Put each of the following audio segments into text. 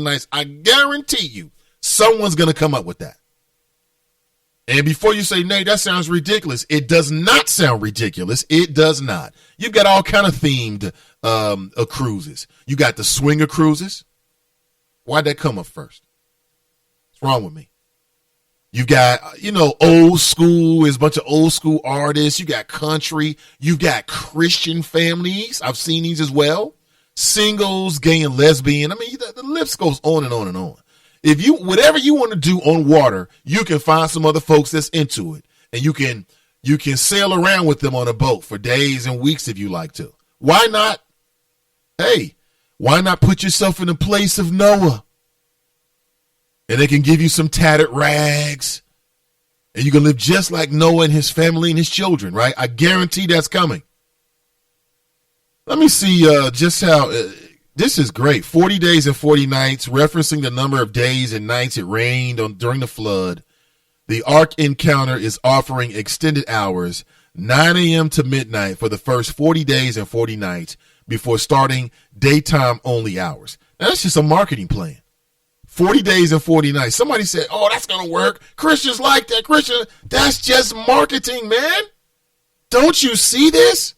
nights, I guarantee you someone's going to come up with that. And before you say, Nate, that sounds ridiculous, it does not sound ridiculous. It does not. You've got all kind of themed cruises. You got the swinger cruises. Why'd that come up first? What's wrong with me? You got, old school. There's a bunch of old school artists. You got country. You got Christian families. I've seen these as well. Singles, gay and lesbian. I mean, the list goes on and on and on. If you, whatever you want to do on water, you can find some other folks that's into it. And you can sail around with them on a boat for days and weeks if you like to. Why not? Hey, why not put yourself in the place of Noah? And they can give you some tattered rags. And you can live just like Noah and his family and his children, right? I guarantee that's coming. Let me see just how, this is great. 40 days and 40 nights, referencing the number of days and nights it rained during the flood. The Ark Encounter is offering extended hours, 9 a.m. to midnight for the first 40 days and 40 nights before starting daytime only hours. Now, that's just a marketing plan. 40 days and 40 nights. Somebody said, oh, that's going to work. Christians like that. That's just marketing, man. Don't you see this?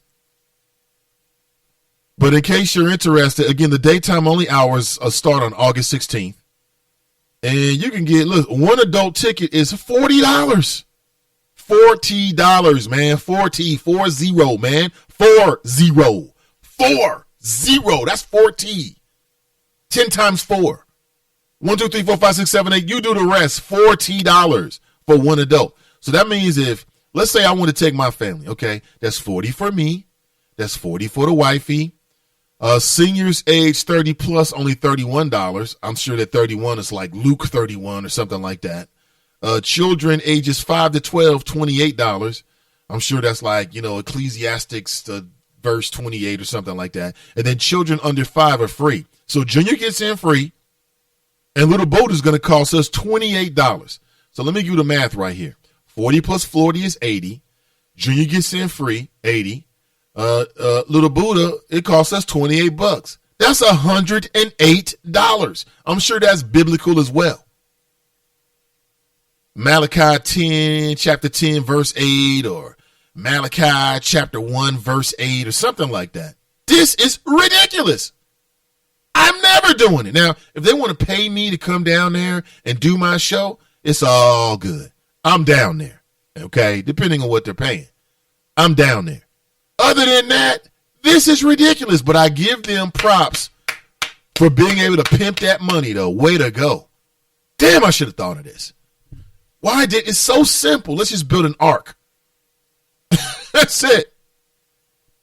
But in case you're interested, again, the daytime only hours start on August 16th. And you can get, look, one adult ticket is $40. $40, man. 40, man. 40. That's 40. 10 times 4. 1, 2, 3, 4, 5, 6, 7, 8. You do the rest. $40 for one adult. So that means if, let's say I want to take my family, okay, that's 40 for me. That's 40 for the wifey. Seniors age 30 plus, only $31. I'm sure that 31 is like Luke 31 or something like that. Children ages 5 to 12, $28. I'm sure that's like, Ecclesiastics verse 28 or something like that. And then children under 5 are free. So junior gets in free. And little boat is going to cost us $28. So let me give you the math right here. 40 plus 40 is 80. Junior gets in free, 80. Little Buddha, it costs us $28. That's $108. I'm sure that's biblical as well. Malachi 10, chapter 10, verse 8, or Malachi chapter 1, verse 8, or something like that. This is ridiculous. I'm never doing it. Now, if they want to pay me to come down there and do my show, it's all good. I'm down there, okay, depending on what they're paying. I'm down there. Other than that, this is ridiculous, but I give them props for being able to pimp that money, though. Way to go. Damn, I should have thought of this. Why did it's so simple? Let's just build an ark. That's it.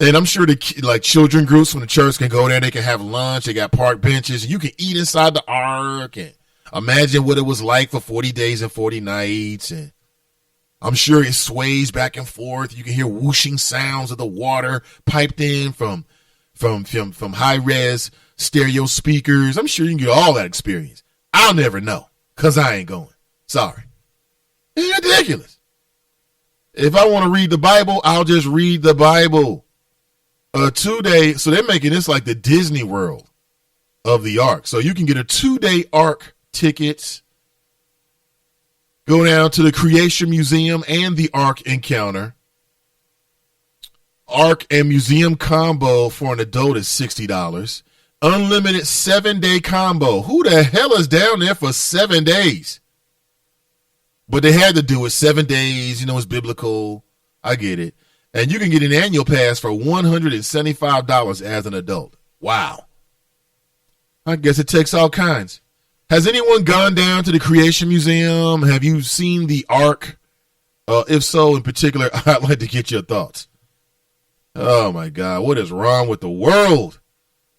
And I'm sure the children groups from the church can go there. They can have lunch. They got park benches. You can eat inside the ark and imagine what it was like for 40 days and 40 nights. And I'm sure it sways back and forth. You can hear whooshing sounds of the water piped in from high-res stereo speakers. I'm sure you can get all that experience. I'll never know because I ain't going. Sorry. It's ridiculous. If I want to read the Bible, I'll just read the Bible. 2-day, so they're making this like the Disney World of the Ark. So you can get a 2-day Ark tickets, go down to the Creation Museum and the Ark Encounter. Ark and Museum combo for an adult is $60. Unlimited 7-day combo. Who the hell is down there for 7 days? But they had to do it 7 days. It's biblical. I get it. And you can get an annual pass for $175 as an adult. Wow. I guess it takes all kinds. Has anyone gone down to the Creation Museum? Have you seen the Ark? If so, in particular, I'd like to get your thoughts. Oh, my God. What is wrong with the world?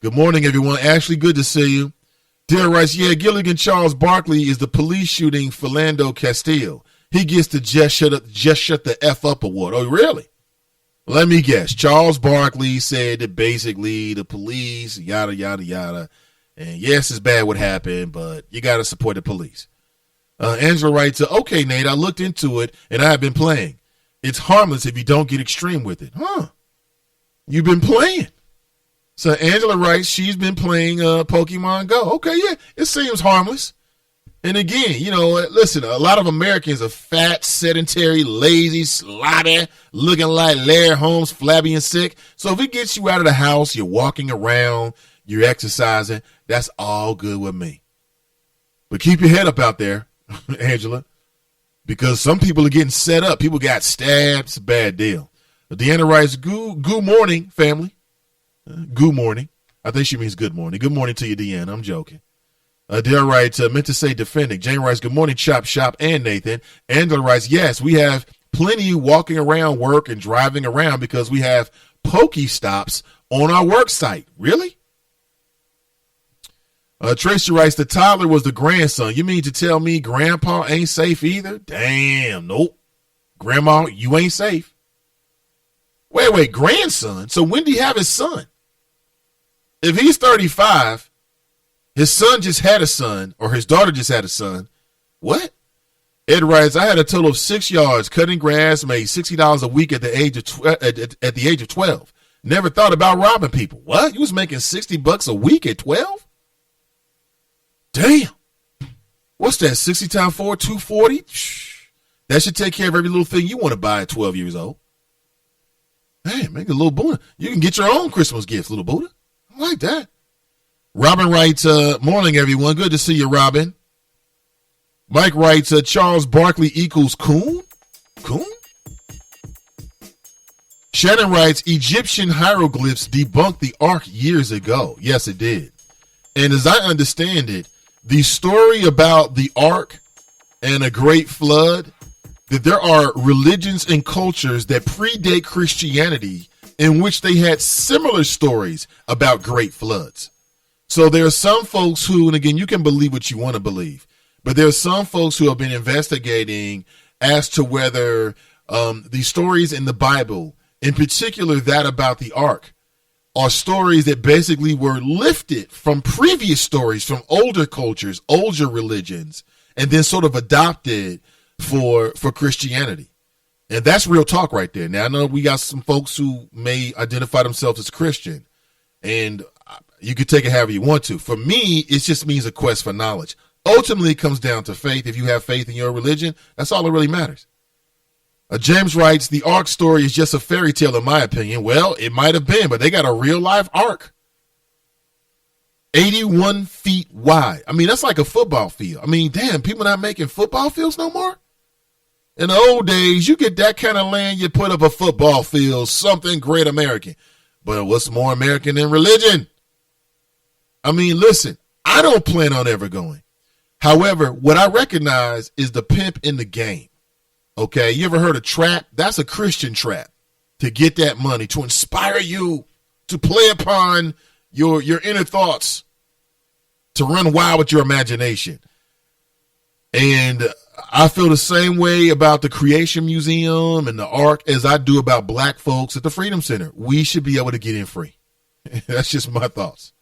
Good morning, everyone. Ashley, good to see you. Dare writes, yeah, Gilligan Charles Barkley is the police shooting Philando Castile. He gets the Just Shut the F Up award. Oh, really? Let me guess. Charles Barkley said that basically the police, yada, yada, yada. And yes, it's bad what happened, but you got to support the police. Angela writes, okay, Nate, I looked into it and I have been playing. It's harmless if you don't get extreme with it. Huh? You've been playing. So Angela writes, she's been playing Pokemon Go. Okay, yeah, it seems harmless. And again, listen, a lot of Americans are fat, sedentary, lazy, sloppy, looking like Larry Holmes, flabby and sick. So if it gets you out of the house, you're walking around, you're exercising, that's all good with me. But keep your head up out there, Angela, because some people are getting set up. People got stabbed. It's a bad deal. Deanna writes, good morning, family. Good morning. I think she means good morning. Good morning to you, Deanna. I'm joking. Dale writes, meant to say defending. Jane writes, good morning, Chop Shop and Nathan. Angela writes, yes, we have plenty walking around work and driving around because we have Pokestops on our work site. Really? Tracy writes, the toddler was the grandson. You mean to tell me grandpa ain't safe either? Damn, nope. Grandma, you ain't safe. Wait, grandson? So when did he have his son? If he's 35, his son just had a son, or his daughter just had a son. What? Ed writes, I had a total of 6 yards cutting grass, made $60 a week at the age of 12. Never thought about robbing people. What? You was making $60 a week at 12? Damn. What's that? 60 times 4, 240? That should take care of every little thing you want to buy at 12 years old. Hey, make a little Buddha. You can get your own Christmas gifts, little Buddha. I like that. Robin writes, morning, everyone. Good to see you, Robin. Mike writes, Charles Barkley equals coon? Coon? Shannon writes, Egyptian hieroglyphs debunked the Ark years ago. Yes, it did. And as I understand it, the story about the Ark and a great flood, that there are religions and cultures that predate Christianity in which they had similar stories about great floods. So there are some folks who, and again, you can believe what you want to believe, but there are some folks who have been investigating as to whether the stories in the Bible, in particular that about the Ark, are stories that basically were lifted from previous stories from older cultures, older religions, and then sort of adopted for Christianity. And that's real talk right there. Now, I know we got some folks who may identify themselves as Christian, and you can take it however you want to. For me, it just means a quest for knowledge. Ultimately, it comes down to faith. If you have faith in your religion, that's all that really matters. James writes, the Ark story is just a fairy tale, in my opinion. Well, it might have been, but they got a real life Ark. 81 feet wide. I mean, that's like a football field. I mean, damn, people not making football fields no more? In the old days, you get that kind of land, you put up a football field, something great American. But what's more American than religion? I mean, listen, I don't plan on ever going. However, what I recognize is the pimp in the game. Okay, you ever heard of trap? That's a Christian trap to get that money, to inspire you, to play upon your inner thoughts, to run wild with your imagination. And I feel the same way about the Creation Museum and the Ark as I do about black folks at the Freedom Center. We should be able to get in free. That's just my thoughts.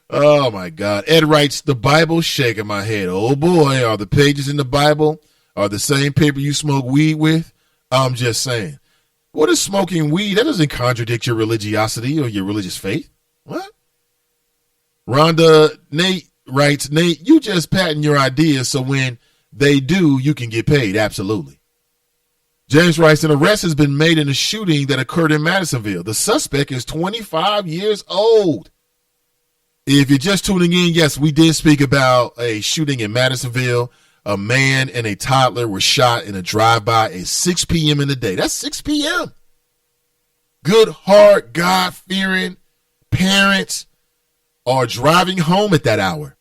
Oh, my God. Ed writes, the Bible shaking my head. Oh, boy, are the pages in the Bible are the same paper you smoke weed with? I'm just saying. What is smoking weed? That doesn't contradict your religiosity or your religious faith. What? Rhonda Nate writes, Nate, you just patent your ideas so when they do, you can get paid. Absolutely. James writes, an arrest has been made in a shooting that occurred in Madisonville. The suspect is 25 years old. If you're just tuning in, yes, we did speak about a shooting in Madisonville. A man and a toddler were shot in a drive-by at 6 p.m. in the day. That's 6 p.m. Good, heart, God-fearing parents are driving home at that hour.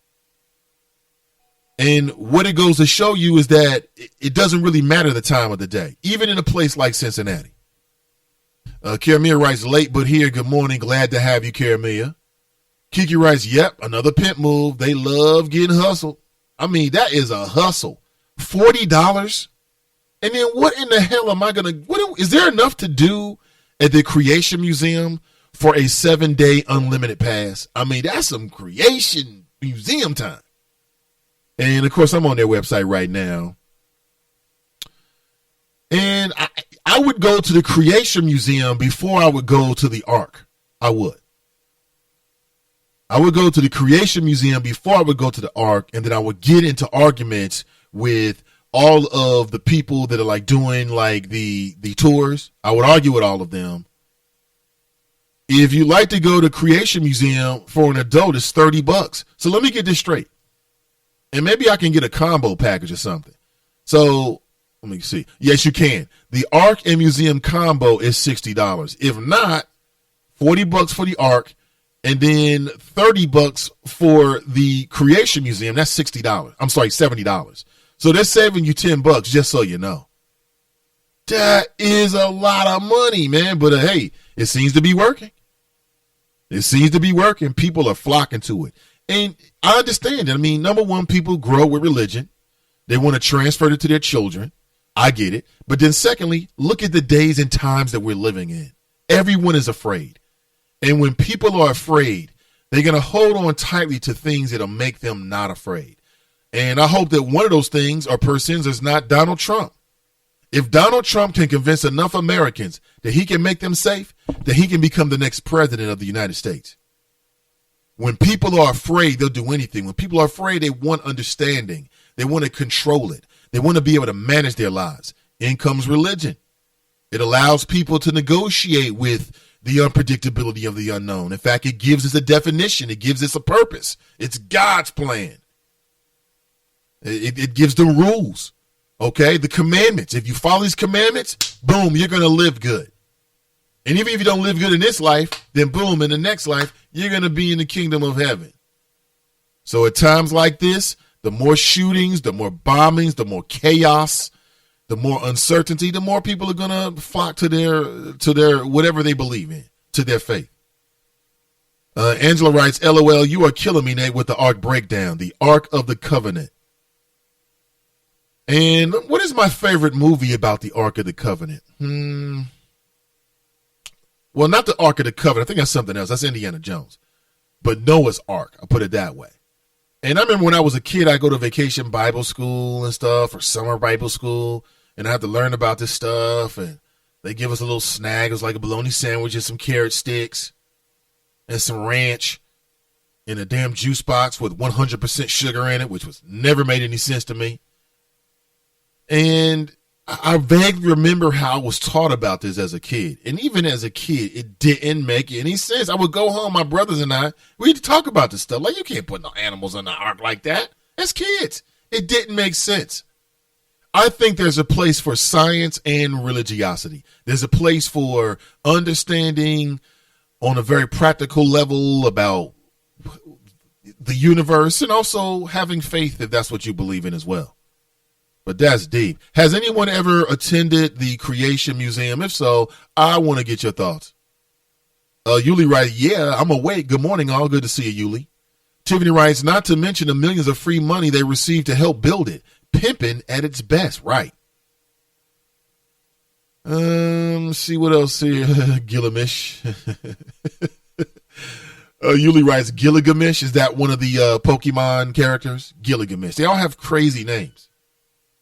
And what it goes to show you is that it doesn't really matter the time of the day, even in a place like Cincinnati. Karamia writes, late but here. Good morning. Glad to have you, Karamia. Kiki writes, yep, another pimp move. They love getting hustled. I mean, that is a hustle. $40. And then what in the hell am I going to, is there enough to do at the Creation Museum for a 7-day unlimited pass? I mean, that's some Creation Museum time. And of course, I'm on their website right now. And I would go to the Creation Museum before I would go to the Ark. I would. I would go to the Creation Museum before I would go to the Ark, and then I would get into arguments with all of the people that are like doing like the tours. I would argue with all of them. If you like to go to Creation Museum for an adult, it's $30. So let me get this straight. And maybe I can get a combo package or something. So let me see. Yes, you can. The Ark and Museum combo is $60. If not, $40 for the Ark, and then $30 for the Creation Museum. That's $60. I'm sorry, $70. So they're saving you $10, just so you know. That is a lot of money, man. But hey, it seems to be working. It seems to be working. People are flocking to it. And I understand it. I mean, number one, people grow with religion. They want to transfer it to their children. I get it. But then secondly, look at the days and times that we're living in. Everyone is afraid. And when people are afraid, they're going to hold on tightly to things that'll make them not afraid. And I hope that one of those things or persons is not Donald Trump. If Donald Trump can convince enough Americans that he can make them safe, that he can become the next president of the United States. When people are afraid, they'll do anything. When people are afraid, they want understanding. They want to control it. They want to be able to manage their lives. In comes religion. It allows people to negotiate with the unpredictability of the unknown. In fact, it gives us a definition. It gives us a purpose. It's God's plan. It gives the rules. Okay, the commandments. If you follow these commandments, boom, you're going to live good. And even if you don't live good in this life, then boom, in the next life, you're going to be in the kingdom of heaven. So at times like this, the more shootings, the more bombings, the more chaos, the more uncertainty, the more people are going to flock to their whatever they believe in, to their faith. Angela writes, LOL, you are killing me, Nate, with the Ark breakdown, the Ark of the Covenant. And what is my favorite movie about the Ark of the Covenant? Well, not the Ark of the Covenant. I think that's something else. That's Indiana Jones. But Noah's Ark. I'll put it that way. And I remember when I was a kid, I'd go to vacation Bible school and stuff, or summer Bible school, and I had to learn about this stuff. And they give us a little snack. It was like a bologna sandwich and some carrot sticks and some ranch in a damn juice box with 100% sugar in it, which was never made any sense to me. And I vaguely remember how I was taught about this as a kid. And even as a kid, it didn't make any sense. I would go home, my brothers and I, we'd talk about this stuff. Like, you can't put no animals on the ark like that. As kids, it didn't make sense. I think there's a place for science and religiosity. There's a place for understanding on a very practical level about the universe, and also having faith if that's what you believe in as well. But that's deep. Has anyone ever attended the Creation Museum? If so, I want to get your thoughts. Yuli writes, yeah, I'm awake. Good morning, all. Good to see you, Yuli. Tiffany writes, not to mention the millions of free money they received to help build it. Pimping at its best, right? See what else here. Gilgamesh. Yuli writes, Gilgamesh. Is that one of the Pokemon characters? Gilgamesh. They all have crazy names.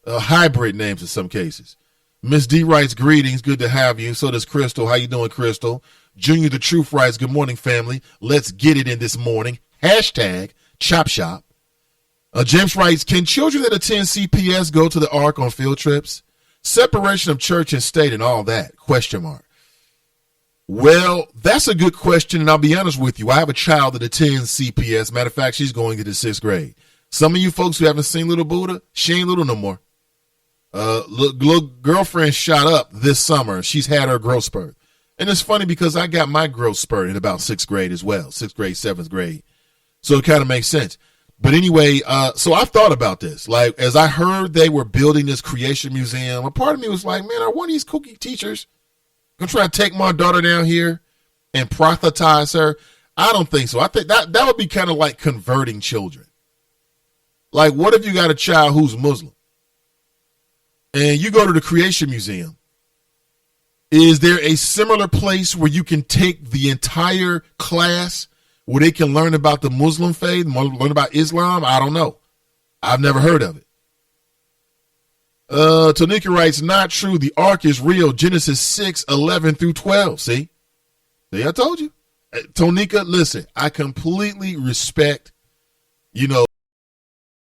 Hybrid names in some cases. Miss D writes, greetings, good to have you. So does Crystal. How you doing, Crystal? Junior the Truth writes, good morning, family. Let's get it in this morning. Hashtag Chop Shop. James writes, can children that attend CPS go to the Ark on field trips? Separation of church and state and all that? Question mark. Well, that's a good question, and I'll be honest with you. I have a child that attends CPS. Matter of fact, she's going to the 6th grade. Some of you folks who haven't seen Little Buddha, she ain't little no more. Little girlfriend shot up this summer. She's had her growth spurt. And it's funny because I got my growth spurt in about 6th grade as well. 6th grade, 7th grade. So it kind of makes sense. But anyway, so I've thought about this. Like, as I heard they were building this Creation Museum, a part of me was like, man, are one of these kooky teachers going to try to take my daughter down here and proselytize her? I don't think so. I think that would be kind of like converting children. Like, what if you got a child who's Muslim and you go to the Creation Museum? Is there a similar place where you can take the entire class where they can learn about the Muslim faith, learn about Islam? I don't know. I've never heard of it. Tanika writes, not true. The ark is real. Genesis 6:11 through 12. See, I told you. Tonika, listen, I completely respect, you know,